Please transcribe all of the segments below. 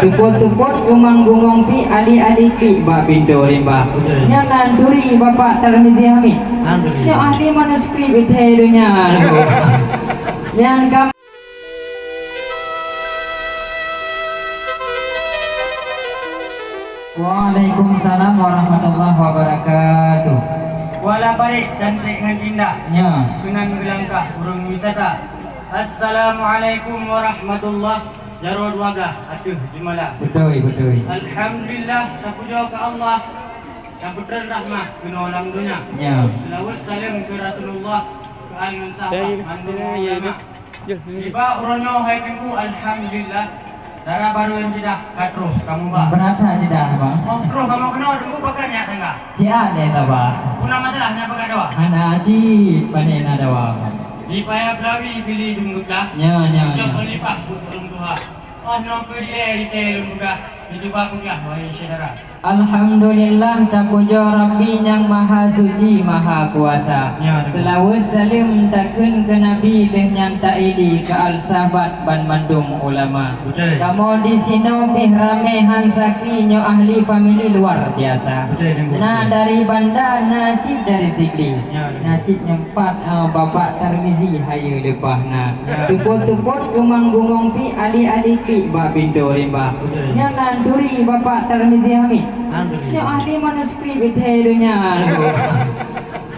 Tukut-tukut umang bungong pi ali-ali pi ba pintu rimba. Nya nanduri Bapak Tarmizi Hamid. Nya ahli manuskrip itu dunia. Yang kamu Waalaikumsalam warahmatullahi wabarakatuh. Wala balik cantik dan indahnya dengan gelangkah burung wisata. Assalamualaikum warahmatullahi jarod wagah atuh jumala. Betul. Alhamdulillah terpuja ke Allah dan putra rahmah penolong dunia. Selawat salam ke Rasulullah ke angan sahabat mandung ulama. Tiba uronyo hai tengku alhamdulillah. Darah baru yang tidak katruh kamu bah. Berapa tidak bang? Oh kruh kamu kenal dulu bakarnya tangga. Ya ada bang. Kuna masalahnya bakat doa. Anak haji panen ada bang. Di payah belawi pilih dungutlah. Nya. Jangan lipat burung tuha. Oh no kedile di telung juga. Dicoba kuliah wahai saudara. Alhamdulillah tapuja Rabbi yang maha suci maha kuasa. Selawat salim takun ke Nabi dengan taidi ke al sahabat ban mandung ulama. Kamu di sini bihrame hansaki nyo ahli famili luar biasa. Nah dari banda Najib dari Tikli. Najib nyempat Bapak Tarmizi hayu lepahna. Tukut-tukut umang bungong pi ali-ali pi ba bindo rimba. Nya nanduri Bapak Tarmizi Hamid. Yang ahli manuskrip itu dunia.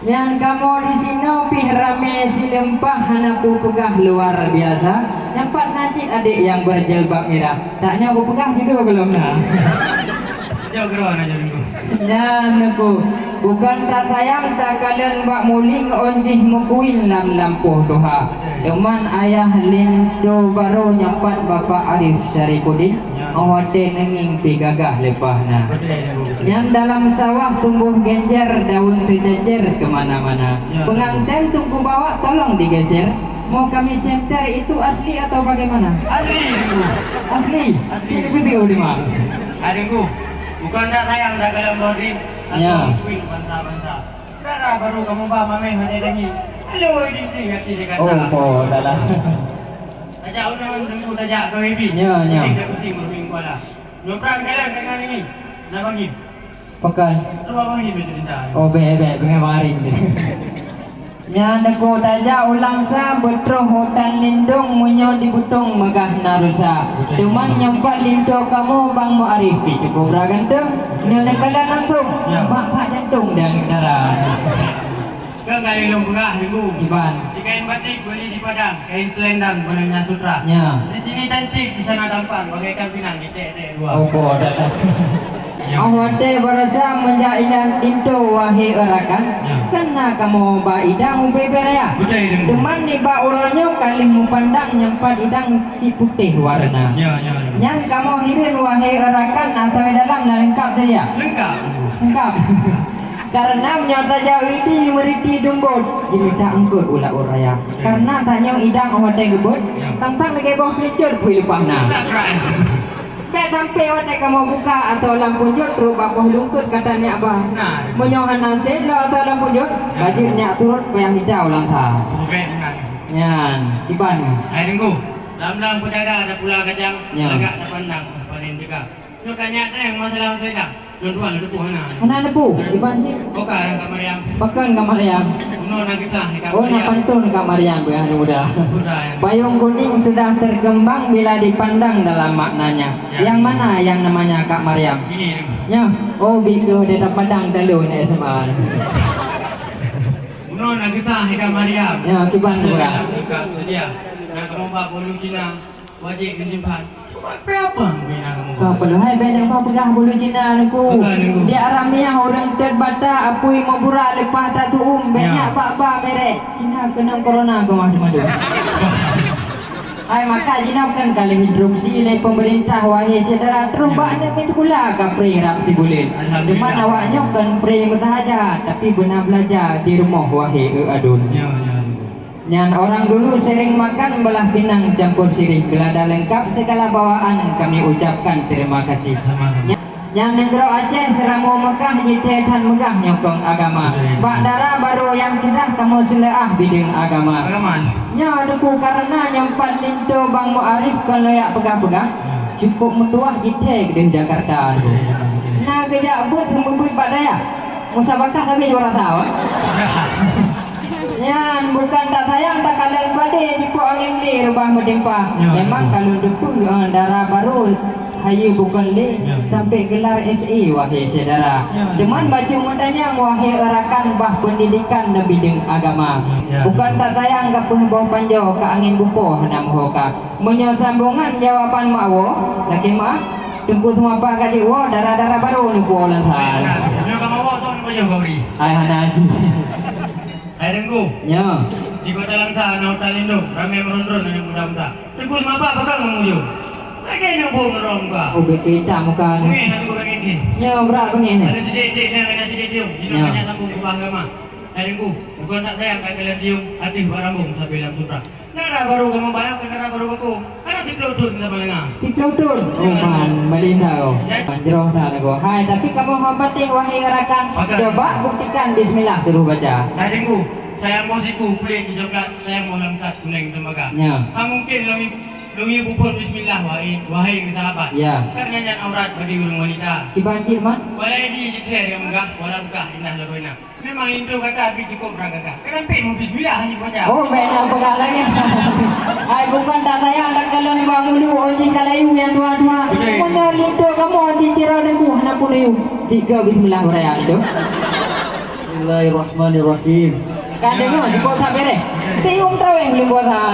Yang kamu di sini pihrame silempah hanapu pegah luar biasa. Yang Pak Najib adik yang berjilbab merah. Taknya aku pegah juga belum nah. Jauh geron aja minggu. Aku bukan tak sayang tak kalian bak muling onjih mukuin lam lampuh doha. Teman ayah lindo baru nyampat Bapak Arif Syarikuddin. Awate nenging pi gagah lepahna. Yang dalam sawah tumbuh genjer daun terjejer kemana-mana. Pengantin tunggu bawa tolong digeser. Mau kami senter itu asli atau bagaimana? Asli. Ini video di mana? Adikku, bukan tak sayang tak kalian berdiri. Atau kuing bantah-bantah. Karena baru kamu bawa mameh hanya lagi. Halo ini hati dia kata. Oh, dalam. Tajak undang tajak ke baby. Nya. Kita pusing berming kuala. Nyobrang jalan dengan ini. Nak bangin. Pekan. Tu bangin betul cinta. Oh, pengen marin. Nya neko tajak ulang sa betroh hutan lindung munyo di butung megah narusa. Cuman nyampak lindo kamu Bang Muarif cukup beraganteng. Nya nekalan nantung. Bapak jantung dan darah. Kau kali long pegah dulu. Iban. Si kain batik beli di Padang, kain selendang benangnya sutra. Di sini cantik, di sana tampan, bagaikan pinang di tek dua. Oh, dah. Awate berasa menjailan tinto wahai erakan. Kena kamu ba idang beberaya. Teman ni ba uronyo kali mu pandang nyempat idang ti putih warna. Yang kamu hirin wahai erakan atau dalam lengkap saja. Lengkap. Karena menyata jawidi meriti dumbut diminta angkut ulah uraya. Karena tanya idang awate gebut tentang lagi bawah kelicur pui lupahna. Baik sampai awate kamu buka atau lampu jut terus bawah lungkut katanya abah. Menyohan nanti lo atau lampu jut bajirnya turut payah hijau lantah. Nyan, tiban. Hai tunggu. Dalam pujada ada pula kacang, agak ada pandang, panen juga. Lu tanya yang masalah saya. Dua-dua ada buah na. Ana debu di banci. Oka orang kamar yang. Pekan kamar yang. Uno nagisah kamar. Oh, napantun kamar yang ya mudah. Payung kuning sudah terkembang bila dipandang dalam maknanya. Yang mana yang namanya Kak Maryam? Ini. Ya. Oh, bigo dia padang dalu ni SMA. Uno nagisah kamar yang. Ya, kiban juga. Sedia. Nak kamu bawa bolu Cina, wajib kesimpan. Berapa bina kamu? Kau perlu hai banyak kau pegah bulu Cina aku. Dia aramnya orang terbata apui mau burak lepas tak tuum banyak pak merek Cina kena corona kau madu. Ai maka Cina kan kali hidroksi oleh pemerintah wahai saudara terumbak ada pintu pula kapri rap si bulit. Cuma awaknya kan pre saja tapi benar belajar di rumah wahai adun. Yang orang dulu sering makan belah pinang campur sirih. Bila dah lengkap segala bawaan kami ucapkan terima kasih. Yang negara Aceh Seramo Mekah jitetan megah nyokong agama. Pak Dara baru yang cedah kamu seleah bidang agama. Nya duku karena nyempat linto Bang Muarif kalau yak pegah-pegah. cukup menduah kita di Jakarta. Nah kejak buat membui pada ya. Musabakah tapi juara tahu. Yan bukan tak sayang tak kalian badai jika angin di rubah menimpa. Memang kalau depu darah baru hayu bukan li sampai gelar SE wahai saudara. Deman baju mudanya wahai erakan bah pendidikan dan bidang agama. Bukan tak sayang ke pembawah panjau ke angin bupo nam hoka. Menyambungan jawaban mawo laki mah tengku semua apa kali wo darah-darah baru ni po lantai. Nyo kamu wo so ni jauh gauri. Ai hanaji. Ai dengku. Nya. Di kota Langsa na hotel Indo ramai merondron dan muda-muda. Tengku semua apa bakal menguyu. Lagi ni bo merong ka. Oh kita mukan. Ni satu orang ini. Nya berat pengen. Ada sedikit ni ada sedikit. Ini namanya sambung ke agama. Ai dengku. Bukan tak sayang kalian dium hati barangmu sampai dalam sutra. Nara baru kamu bayang ke nara baru aku. Ada di pelutun sama dengan. Diplotun. Oh man, melinda kau. Manjroh dah kau. Hai, tapi kamu hambating wahai rakan. Coba buktikan bismillah suruh baca. Adikku, saya mau siku kulit di coklat, saya mau langsat kuning tembaga. Ya. Mungkin lungi bubur bismillah wahai sahabat. Ya. Karena nyan aurat bagi ulung wanita. Dibanjir man. Walai di jiter yang megah, wala buka indah lagoina. Memang itu kata tapi cukup beragak. Kenapa mau bismillah hanya baca? Oh, beda pegalanya. Hai, bukan tak sayang tak kalian bangulu onji kalayu yang dua-dua. Mana lindo kamu onji tiro debu anak kuliu. Tiga bismillah beraya itu. Bismillahirrahmanirrahim. Kadang di kota bere. Tiung traweng di kota.